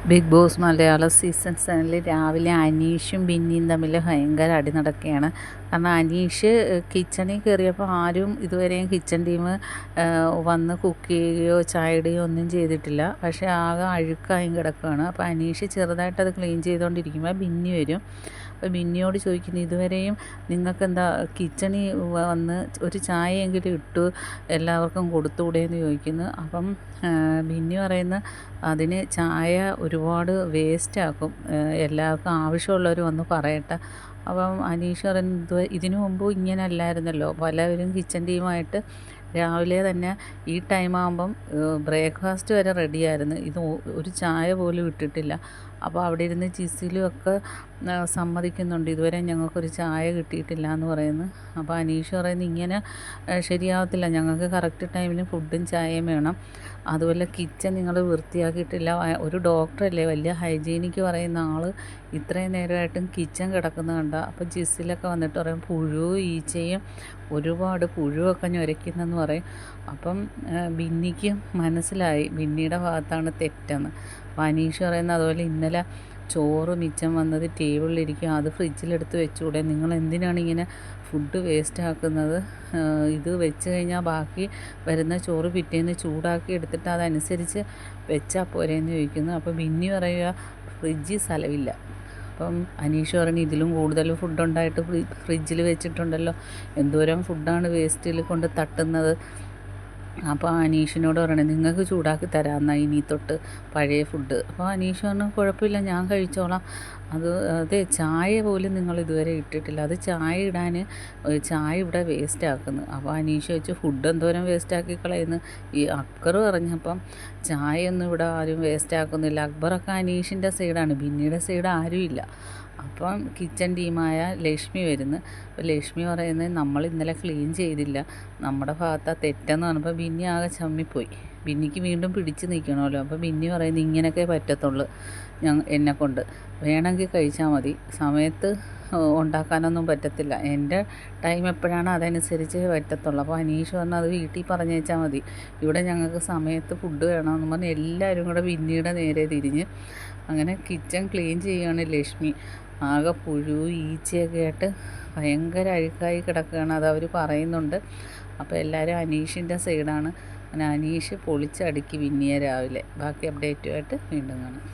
Big boss Malayalam season 7 രാവിലെ അനീഷും ബിന്നിയും തമ്മിൽ ഭയങ്കര അടി നടക്കുകയാണ്. കാരണം അനീഷ് കിച്ചണിൽ കയറിയപ്പോൾ ആരും ഇതുവരെയും കിച്ചൺ ടീം വന്ന് കുക്ക് ചെയ്യുകയോ ചായ ഇടുകയോ ഒന്നും ചെയ്തിട്ടില്ല. പക്ഷേ ആകെ അഴുക്കായും കിടക്കുകയാണ്. അപ്പോൾ അനീഷ് ചെറുതായിട്ടത് ക്ലീൻ ചെയ്തുകൊണ്ടിരിക്കുമ്പോൾ ബിന്നി വരും. അപ്പോൾ ബിന്നിയോട് ചോദിക്കുന്നു, ഇതുവരെയും നിങ്ങൾക്കെന്താ കിച്ചണിൽ വന്ന് ഒരു ചായയെങ്കിലും ഇട്ടു എല്ലാവർക്കും കൊടുത്തുകൂടെയെന്ന് ചോദിക്കുന്നു. അപ്പം ബിന്നി പറയുന്ന അതിന് ചായ ഒരുപാട് വേസ്റ്റാക്കും, എല്ലാവർക്കും ആവശ്യമുള്ളവർ വന്ന് പറയട്ടെ. അപ്പം അനീഷ് പറയുന്നത്, ഇതിനു മുമ്പ് ഇങ്ങനെ അല്ലായിരുന്നല്ലോ, പലവരും കിച്ചൺ ടീമായിട്ട് രാവിലെ തന്നെ ഈ ടൈമാകുമ്പം ബ്രേക്ക്ഫാസ്റ്റ് വരെ റെഡിയായിരുന്നു, ഇത് ഒരു ചായ പോലും ഇട്ടിട്ടില്ല. അപ്പോൾ അവിടെ ഇരുന്ന് ജിസിലും ഒക്കെ സമ്മതിക്കുന്നുണ്ട്, ഇതുവരെ ഞങ്ങൾക്കൊരു ചായ കിട്ടിയിട്ടില്ല എന്ന് പറയുന്നു. അപ്പോൾ അനീഷ് പറയുന്നത്, ഇങ്ങനെ ശരിയാവത്തില്ല, ഞങ്ങൾക്ക് കറക്റ്റ് ടൈമിന് ഫുഡും ചായയും വേണം. അതുപോലെ കിച്ചൺ നിങ്ങൾ വൃത്തിയാക്കിയിട്ടില്ല. ഒരു ഡോക്ടറല്ലേ, വലിയ ഹൈജീനിക്ക് പറയുന്ന ആൾ ഇത്രയും നേരമായിട്ടും കിച്ചൺ കിടക്കുന്നത് കണ്ട. അപ്പോൾ ജിസിലൊക്കെ വന്നിട്ട് പറയും, പുഴുവും ഈച്ചയും ഒരുപാട് പുഴുവൊക്കെ ഞൊരയ്ക്കുന്നെന്ന് പറയും. അപ്പം ബിന്നിക്ക് മനസ്സിലായി ബിന്നിയുടെ ഭാഗത്താണ് തെറ്റെന്ന്. അപ്പോൾ അനീഷ് പറയുന്നത്, അതുപോലെ ഇന്നലെ ചോറ് മിച്ചം വന്നത് ടേബിളിലിരിക്കും, അത് ഫ്രിഡ്ജിലെടുത്ത് വെച്ചുകൂടെ, നിങ്ങൾ എന്തിനാണ് ഇങ്ങനെ ഫുഡ് വേസ്റ്റ് ആക്കുന്നത്? ഇത് വെച്ച് കഴിഞ്ഞാൽ ബാക്കി വരുന്ന ചോറ് പിറ്റേന്ന് ചൂടാക്കി എടുത്തിട്ട് അതനുസരിച്ച് വെച്ചാൽ പോരെയെന്ന് ചോദിക്കുന്നു. അപ്പോൾ ബിന്നി പറയുക, ഫ്രിഡ്ജിൽ സ്ഥലമില്ല. അപ്പം അനീഷ് പറഞ്ഞു, ഇതിലും കൂടുതൽ ഫുഡുണ്ടായിട്ട് ഫ്രിഡ്ജിൽ വെച്ചിട്ടുണ്ടല്ലോ, എന്തോരം ഫുഡാണ് വേസ്റ്റിൽ കൊണ്ട് തട്ടുന്നത്. അപ്പോൾ അനീഷിനോട് പറയണേ, നിങ്ങൾക്ക് ചൂടാക്കി തരാമെന്നാ ഇനി തൊട്ട് പഴയ ഫുഡ്. അപ്പോൾ അനീഷ് പറഞ്ഞു, കുഴപ്പമില്ല, ഞാൻ കഴിച്ചോളാം. അതെ, ചായ പോലും നിങ്ങൾ ഇതുവരെ ഇട്ടിട്ടില്ല, അത് ചായ ഇടാൻ ചായ ഇവിടെ വേസ്റ്റ് ആക്കുന്നു. അപ്പോൾ അനീഷ് വെച്ച്, ഫുഡ് എന്തോരം വേസ്റ്റാക്കി കളയുന്നു. ഈ അക്ബർ പറഞ്ഞപ്പം ചായയൊന്നും ഇവിടെ ആരും വേസ്റ്റ് ആക്കുന്നില്ല. അക്ബറൊക്കെ അനീഷിൻ്റെ സൈഡാണ്, ബിന്നിയുടെ സൈഡ് ആരുമില്ല. അപ്പം കിച്ചൺ ടീമായ ലക്ഷ്മി വരുന്നു. അപ്പോൾ ലക്ഷ്മി പറയുന്നത്, നമ്മൾ ഇന്നലെ ക്ലീൻ ചെയ്തില്ല, നമ്മുടെ ഭാഗത്താണ് തെറ്റെന്ന് പറഞ്ഞപ്പോൾ ബിന്നി ആകെ ചമ്മിപ്പോയി. ബിന്നിക്ക് വീണ്ടും പിടിച്ച് നിൽക്കണമല്ലോ. അപ്പോൾ ബിന്നി പറയുന്നത്, ഇങ്ങനെയൊക്കെ പറ്റത്തുള്ളൂ, എന്നെക്കൊണ്ട് വേണമെങ്കിൽ കഴിച്ചാൽ മതി, സമയത്ത് ഉണ്ടാക്കാനൊന്നും പറ്റത്തില്ല, എൻ്റെ ടൈം എപ്പോഴാണ് അതനുസരിച്ച് പറ്റത്തുള്ളൂ. അപ്പോൾ അനീഷ് പറഞ്ഞാൽ, അത് വീട്ടിൽ പറഞ്ഞേച്ചാൽ മതി, ഇവിടെ ഞങ്ങൾക്ക് സമയത്ത് ഫുഡ് വേണമെന്ന് പറഞ്ഞ് എല്ലാവരും കൂടെ ബിന്നിയുടെ നേരെ തിരിഞ്ഞ് അങ്ങനെ കിച്ചൺ ക്ലീൻ ചെയ്യുകയാണ് ലക്ഷ്മി. ആകെ പുഴു ഈച്ചയൊക്കെ ആയിട്ട് ഭയങ്കര അഴുക്കായി കിടക്കുകയാണ്, അതവർ പറയുന്നുണ്ട്. അപ്പോൾ എല്ലാവരും അനീഷിൻ്റെ സൈഡാണ്. അങ്ങനെ അനീഷ് പൊളിച്ചടുക്കി ബിന്നിയെ രാവിലെ. ബാക്കി അപ്ഡേറ്റുമായിട്ട് വീണ്ടും കാണാം.